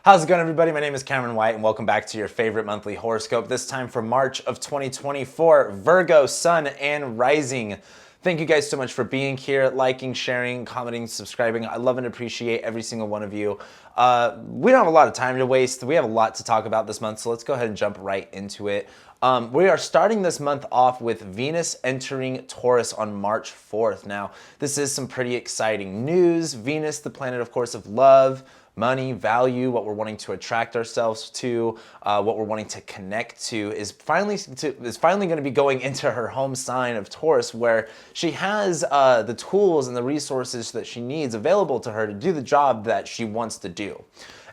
How's it going, everybody? My name is Cameron White, and welcome back to your favorite monthly horoscope, this time for March of 2024, Virgo, Sun, and Rising. Thank you guys so much for being here, liking, sharing, commenting, subscribing. I love and appreciate every single one of you. We don't have a lot of time to waste. We have a lot to talk about this month, so let's go ahead and jump right into it. We are starting this month off with Venus entering Taurus on March 4th. Now, this is some pretty exciting news. Venus, the planet, of course, of love, money, value, what we're wanting to attract ourselves to, what we're wanting to connect to, is finally going to be going into her home sign of Taurus, where she has the tools and the resources that she needs available to her to do the job that she wants to do.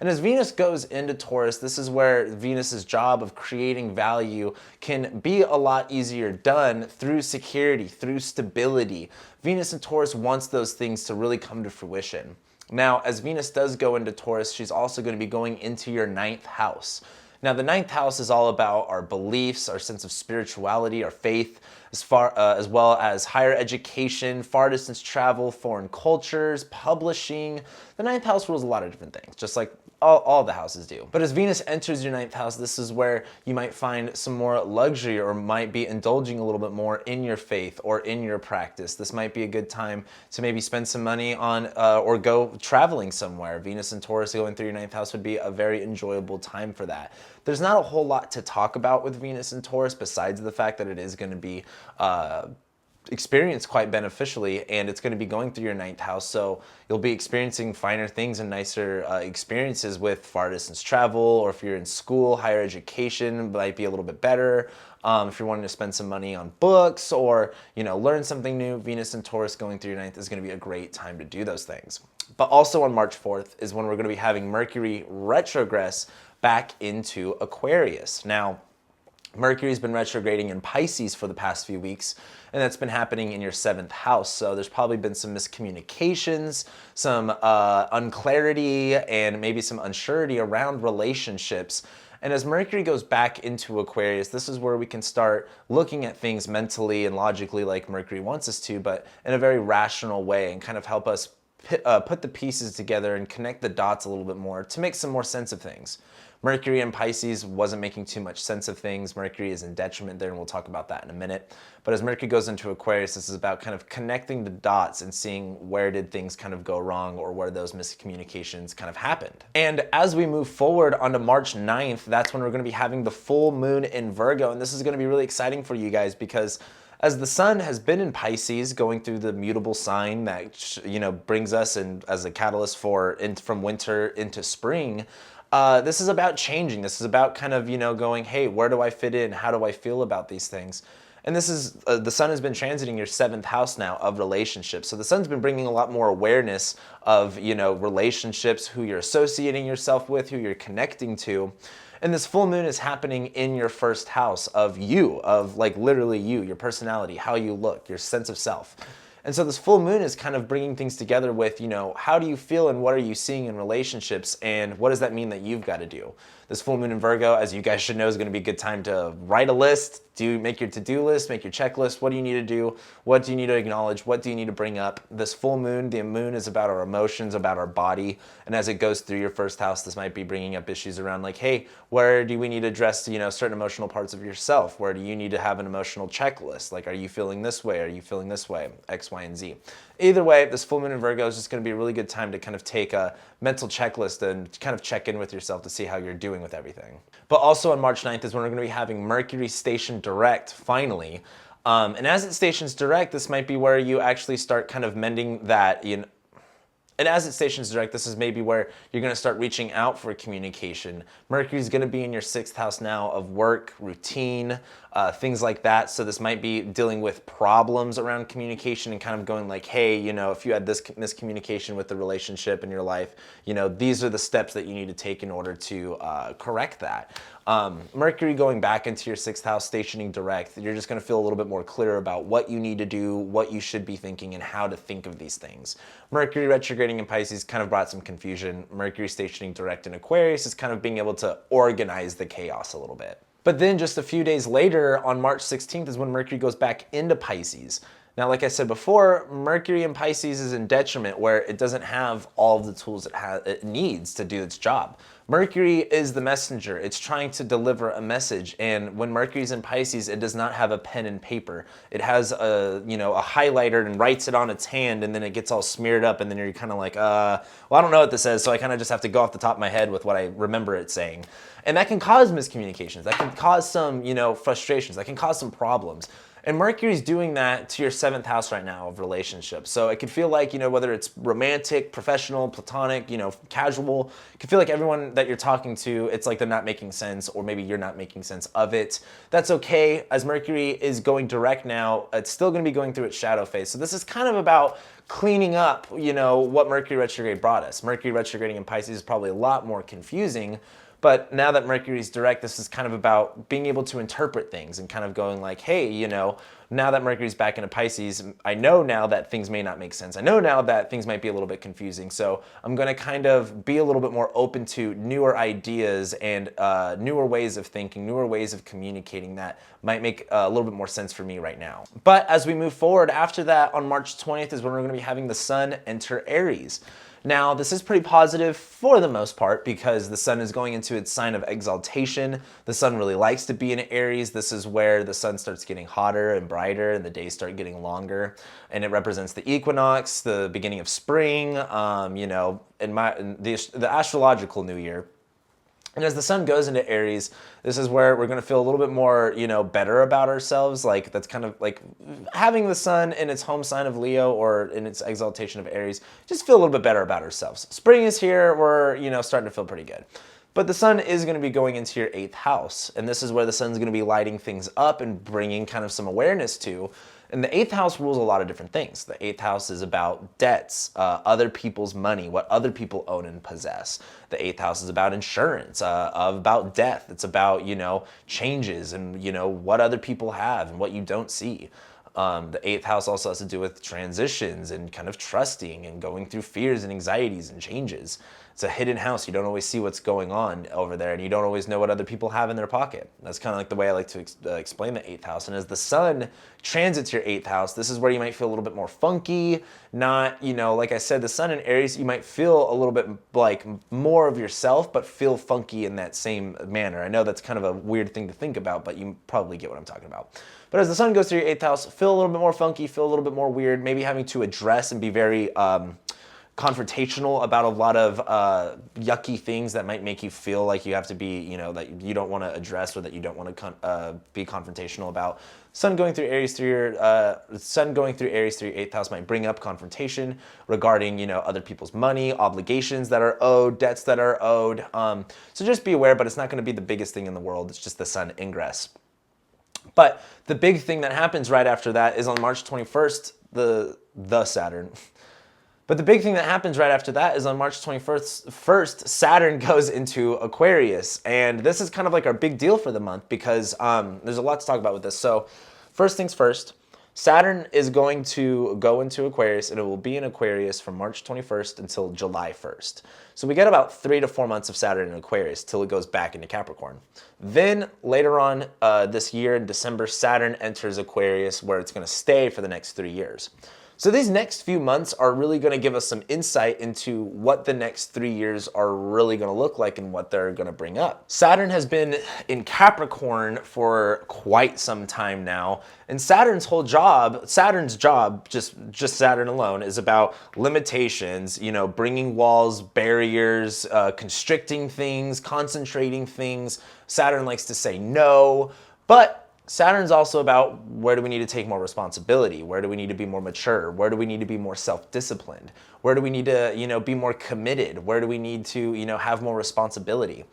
And as Venus goes into Taurus, this is where Venus's job of creating value can be a lot easier done through security, through stability. Venus in Taurus wants those things to really come to fruition. Now, as Venus does go into Taurus, she's also going to be going into your 9th house. Now, the 9th house is all about our beliefs, our sense of spirituality, our faith, as well as higher education, far distance travel, foreign cultures, publishing. The 9th house rules a lot of different things, just like all the houses do. But as Venus enters your 9th house, this is where you might find some more luxury, or might be indulging a little bit more in your faith or in your practice. This might be a good time to maybe spend some money on or go traveling somewhere. Venus and Taurus going through your 9th house would be a very enjoyable time for that. There's not a whole lot to talk about with Venus and Taurus besides the fact that it is going to be experienced quite beneficially, and it's going to be going through your 9th house, so you'll be experiencing finer things and nicer experiences with far distance travel, or if you're in school, higher education might be a little bit better. If you're wanting to spend some money on books or learn something new, Venus and Taurus going through your 9th is going to be a great time to do those things. But also on March 4th is when we're going to be having Mercury retrogress back into Aquarius. Now, Mercury's been retrograding in Pisces for the past few weeks, and that's been happening in your 7th house. So there's probably been some miscommunications, some unclarity, and maybe some unsurety around relationships. And as Mercury goes back into Aquarius, this is where we can start looking at things mentally and logically like Mercury wants us to, but in a very rational way, and kind of help us put the pieces together and connect the dots a little bit more to make some more sense of things. Mercury in Pisces wasn't making too much sense of things. Mercury is in detriment there, and we'll talk about that in a minute. But as Mercury goes into Aquarius, this is about kind of connecting the dots and seeing where did things kind of go wrong, or where those miscommunications kind of happened. And as we move forward onto March 9th, that's when we're going to be having the full moon in Virgo. And this is going to be really exciting for you guys, because as the sun has been in Pisces, going through the mutable sign that brings us in as a catalyst from winter into spring, this is about changing. This is about kind of going, hey, where do I fit in? How do I feel about these things? And this is the sun has been transiting your 7th house now of relationships. So the sun's been bringing a lot more awareness of relationships, who you're associating yourself with, who you're connecting to. And this full moon is happening in your 1st house of you, of like literally you, your personality, how you look, your sense of self. And so this full moon is kind of bringing things together with, how do you feel and what are you seeing in relationships, and what does that mean that you've got to do? This full moon in Virgo, as you guys should know, is going to be a good time to write a list, make your to-do list, make your checklist. What do you need to do? What do you need to acknowledge? What do you need to bring up? This full moon, the moon is about our emotions, about our body. And as it goes through your 1st house, this might be bringing up issues around like, hey, where do we need to address, certain emotional parts of yourself? Where do you need to have an emotional checklist? Like, are you feeling this way? Are you feeling this way? X, Y, and Z. Either way, this full moon in Virgo is just going to be a really good time to kind of take a mental checklist and kind of check in with yourself to see how you're doing with everything. But also on March 9th is when we're going to be having Mercury stationed direct, finally. And as it stations direct, this might be where you actually start kind of mending that, and as it stations direct, this is maybe where you're going to start reaching out for communication. Mercury's going to be in your 6th house now of work, routine, things like that. So this might be dealing with problems around communication and kind of going like, hey, if you had this miscommunication with the relationship in your life, these are the steps that you need to take in order to correct that. Mercury going back into your 6th house, stationing direct, you're just going to feel a little bit more clear about what you need to do, what you should be thinking, and how to think of these things. Mercury retrograding in Pisces kind of brought some confusion. Mercury stationing direct in Aquarius is kind of being able to organize the chaos a little bit. But then just a few days later, on March 16th, is when Mercury goes back into Pisces. Now, like I said before, Mercury in Pisces is in detriment, where it doesn't have all of the tools it needs to do its job. Mercury is the messenger. It's trying to deliver a message. And when Mercury's in Pisces, it does not have a pen and paper. It has a highlighter and writes it on its hand, and then it gets all smeared up, and then you're kind of like, well, I don't know what this says, so I kind of just have to go off the top of my head with what I remember it saying. And that can cause miscommunications. That can cause some, frustrations. That can cause some problems. And Mercury's doing that to your 7th house right now of relationships. So it could feel like, whether it's romantic, professional, platonic, casual, it could feel like everyone that you're talking to, it's like they're not making sense, or maybe you're not making sense of it. That's okay. As Mercury is going direct now, it's still going to be going through its shadow phase. So this is kind of about cleaning up, what Mercury retrograde brought us. Mercury retrograding in Pisces is probably a lot more confusing. But now that Mercury's direct, this is kind of about being able to interpret things and kind of going like, hey, now that Mercury's back into Pisces, I know now that things may not make sense. I know now that things might be a little bit confusing. So I'm going to kind of be a little bit more open to newer ideas and newer ways of thinking, newer ways of communicating that might make a little bit more sense for me right now. But as we move forward after that, on March 20th is when we're going to be having the Sun enter Aries. Now, this is pretty positive for the most part because the Sun is going into its sign of exaltation. The Sun really likes to be in Aries. This is where the Sun starts getting hotter and brighter and the days start getting longer. And it represents the equinox, the beginning of spring, the astrological new year. And as the Sun goes into Aries, this is where we're going to feel a little bit more, better about ourselves. Like that's kind of like having the Sun in its home sign of Leo or in its exaltation of Aries, just feel a little bit better about ourselves. Spring is here. We're, starting to feel pretty good. But the Sun is going to be going into your 8th house. And this is where the Sun's going to be lighting things up and bringing kind of some awareness to. And the 8th house rules a lot of different things. The 8th house is about debts, other people's money, what other people own and possess. The 8th house is about insurance, about death. It's about, changes and, what other people have and what you don't see. The 8th house also has to do with transitions and kind of trusting and going through fears and anxieties and changes. It's a hidden house. You don't always see what's going on over there, and you don't always know what other people have in their pocket. That's kind of like the way I like to explain the 8th house. And as the Sun transits your 8th house, this is where you might feel a little bit more funky. Not, like I said, the Sun in Aries, you might feel a little bit like more of yourself, but feel funky in that same manner. I know that's kind of a weird thing to think about, but you probably get what I'm talking about. But as the Sun goes through your 8th house, feel a little bit more funky, feel a little bit more weird, maybe having to address and be very confrontational about a lot of yucky things that might make you feel like you have to be, that you don't want to address or that you don't want to be confrontational about. Sun going through Aries through your 8th house might bring up confrontation regarding, other people's money, obligations that are owed, debts that are owed. So just be aware, but it's not going to be the biggest thing in the world. It's just the Sun ingress. But the big thing that happens right after that is on March 21st, the Saturn. But the big thing that happens right after that is on March 21st, Saturn goes into Aquarius. And this is kind of like our big deal for the month because there's a lot to talk about with this. So first things first, Saturn is going to go into Aquarius, and it will be in Aquarius from March 21st until July 1st. So we get about 3 to 4 months of Saturn in Aquarius till it goes back into Capricorn. Then later on this year in December, Saturn enters Aquarius where it's going to stay for the next 3 years. So these next few months are really going to give us some insight into what the next 3 years are really going to look like and what they're going to bring up. Saturn has been in Capricorn for quite some time now, and Saturn's job, just Saturn alone, is about limitations, bringing walls, barriers, constricting things, concentrating things. Saturn likes to say no, but Saturn's also about where do we need to take more responsibility? Where do we need to be more mature? Where do we need to be more self-disciplined? Where do we need to, be more committed? Where do we need to, have more responsibility?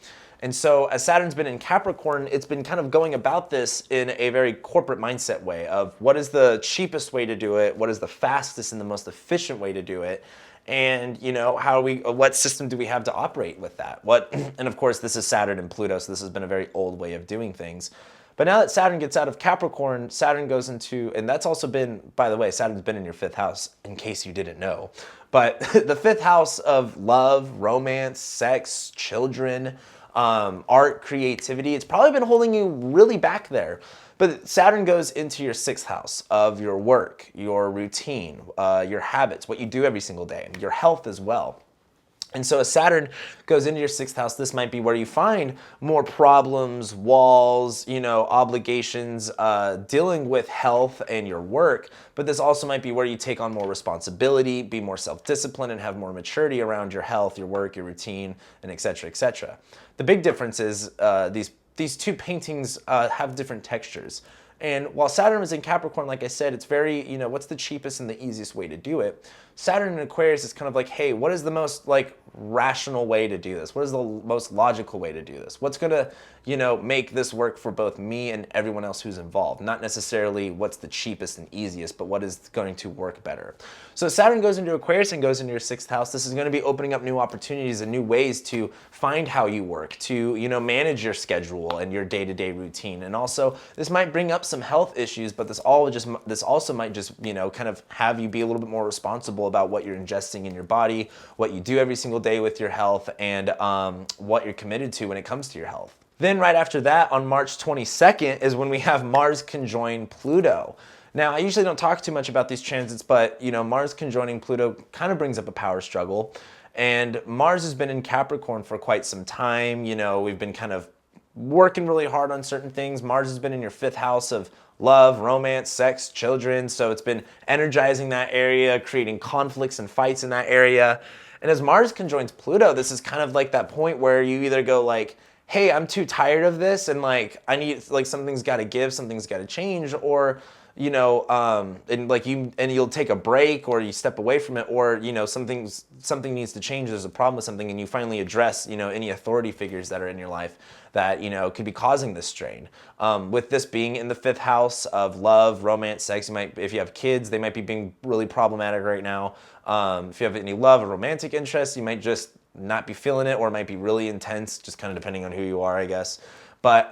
And so as Saturn's been in Capricorn, it's been kind of going about this in a very corporate mindset way of what is the cheapest way to do it? What is the fastest and the most efficient way to do it? And, what system do we have to operate with that? And of course, this is Saturn and Pluto, so this has been a very old way of doing things. But now that Saturn gets out of Capricorn, Saturn goes into, and that's also been, by the way, Saturn's been in your 5th house, in case you didn't know. But the 5th house of love, romance, sex, children, art, creativity, it's probably been holding you really back there. But Saturn goes into your 6th house of your work, your routine, your habits, what you do every single day, your health as well. And so as Saturn goes into your 6th house, this might be where you find more problems, walls, obligations, dealing with health and your work. But this also might be where you take on more responsibility, be more self-disciplined, and have more maturity around your health, your work, your routine, and et cetera, et cetera. The big difference is these two paintings have different textures. And while Saturn was in Capricorn, like I said, it's very, what's the cheapest and the easiest way to do it? Saturn in Aquarius is kind of like, hey, what is the most rational way to do this? What is the most logical way to do this? What's gonna, make this work for both me and everyone else who's involved? Not necessarily what's the cheapest and easiest, but what is going to work better. So Saturn goes into Aquarius and goes into your 6th house. This is going to be opening up new opportunities and new ways to find how you work, to, manage your schedule and your day-to-day routine. And also, this might bring up some health issues, but this also might just, kind of have you be a little bit more responsible about what you're ingesting in your body, what you do every single day with your health, and what you're committed to when it comes to your health. Then right after that, on March 22nd, is when we have Mars conjoin Pluto. Now, I usually don't talk too much about these transits, but Mars conjoining Pluto kind of brings up a power struggle. And Mars has been in Capricorn for quite some time. We've been kind of working really hard on certain things. Mars has been in your 5th house of love, romance, sex, children. So it's been energizing that area, creating conflicts and fights in that area. And as Mars conjoins Pluto, this is kind of like that point where you either go hey, I'm too tired of this, and I need, something's got to give, something's got to change, or and you'll take a break, or you step away from it, or something needs to change. There's a problem with something, and you finally address any authority figures that are in your life that could be causing this strain. With this being in the 5th house of love, romance, sex, if you have kids, they might be being really problematic right now. If you have any love or romantic interests, you might just not be feeling it, or it might be really intense, just kind of depending on who you are, I guess. But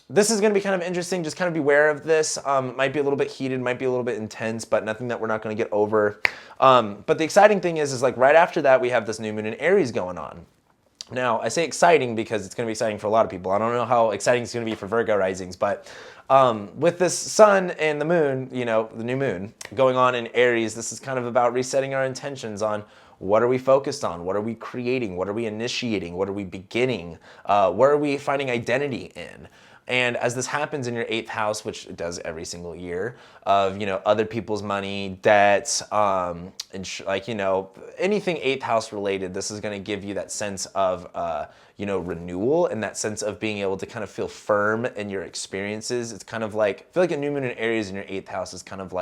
this is going to be kind of interesting. Just kind of beware of this. It might be a little bit heated, might be a little bit intense, but nothing that we're not going to get over. But the exciting thing is right after that, we have this new moon in Aries going on. Now, I say exciting because it's going to be exciting for a lot of people. I don't know how exciting it's going to be for Virgo risings, but with this sun and the moon, the new moon going on in Aries, this is kind of about resetting our intentions on what are we focused on? What are we creating? What are we initiating? What are we beginning? Where are we finding identity in? And as this happens in your 8th house, which it does every single year, of other people's money, debt, and anything 8th house related, this is going to give you that sense of renewal, and that sense of being able to kind of feel firm in your experiences. It's kind of I feel like a new moon in Aries in your 8th house is kind of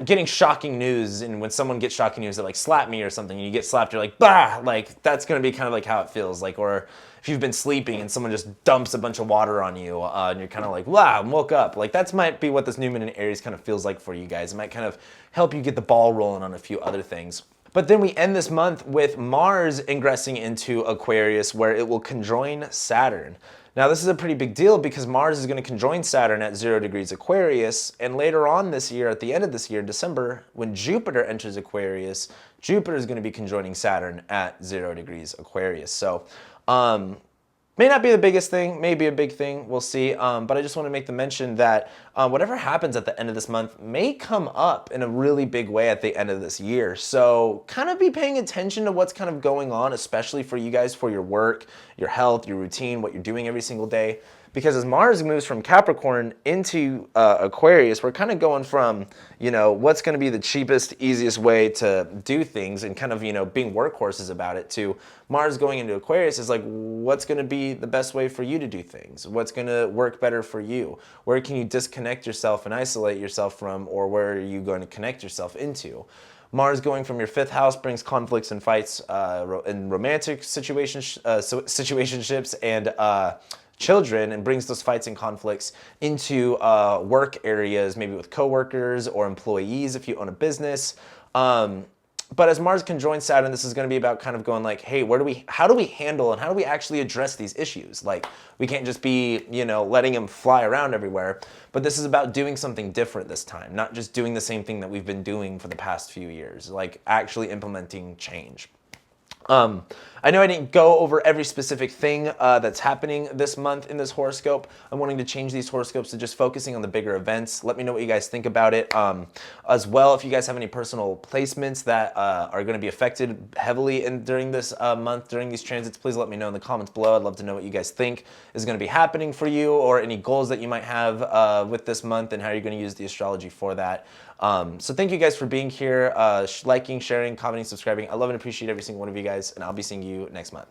getting shocking news, and when someone gets shocking news, they slap me or something, and you get slapped, you're bah, that's gonna be kind of how it feels, or if you've been sleeping and someone just dumps a bunch of water on you, and you're kind of wow, I woke up. That might be what this new moon in Aries kind of feels like for you guys. It might kind of help you get the ball rolling on a few other things. But then we end this month with Mars ingressing into Aquarius, where it will conjoin Saturn. Now, this is a pretty big deal because Mars is going to conjoin Saturn at 0 degrees Aquarius, and later on this year, at the end of this year, in December, when Jupiter enters Aquarius, Jupiter is going to be conjoining Saturn at 0 degrees Aquarius. So, may not be the biggest thing, may be a big thing, we'll see. But I just want to make the mention that whatever happens at the end of this month may come up in a really big way at the end of this year. So kind of be paying attention to what's kind of going on, especially for you guys, for your work, your health, your routine, what you're doing every single day. Because as Mars moves from Capricorn into Aquarius, we're kind of going from, what's going to be the cheapest, easiest way to do things, and kind of, being workhorses about it, to Mars going into Aquarius is what's going to be the best way for you to do things? What's going to work better for you? Where can you disconnect yourself and isolate yourself from, or where are you going to connect yourself into? Mars going from your 5th house brings conflicts and fights in romantic situationships and children, and brings those fights and conflicts into work areas, maybe with coworkers or employees if you own a business. But as Mars conjoins Saturn, this is going to be about kind of going hey, how do we handle and how do we actually address these issues? We can't just be, letting them fly around everywhere, but this is about doing something different this time, not just doing the same thing that we've been doing for the past few years, actually implementing change. I know I didn't go over every specific thing that's happening this month in this horoscope. I'm wanting to change these horoscopes to just focusing on the bigger events. Let me know what you guys think about it. As well, if you guys have any personal placements that are going to be affected heavily during this month, during these transits, please let me know in the comments below. I'd love to know what you guys think is going to be happening for you, or any goals that you might have with this month and how you're going to use the astrology for that. So thank you guys for being here, liking, sharing, commenting, subscribing. I love and appreciate every single one of you guys, and I'll be seeing you next month.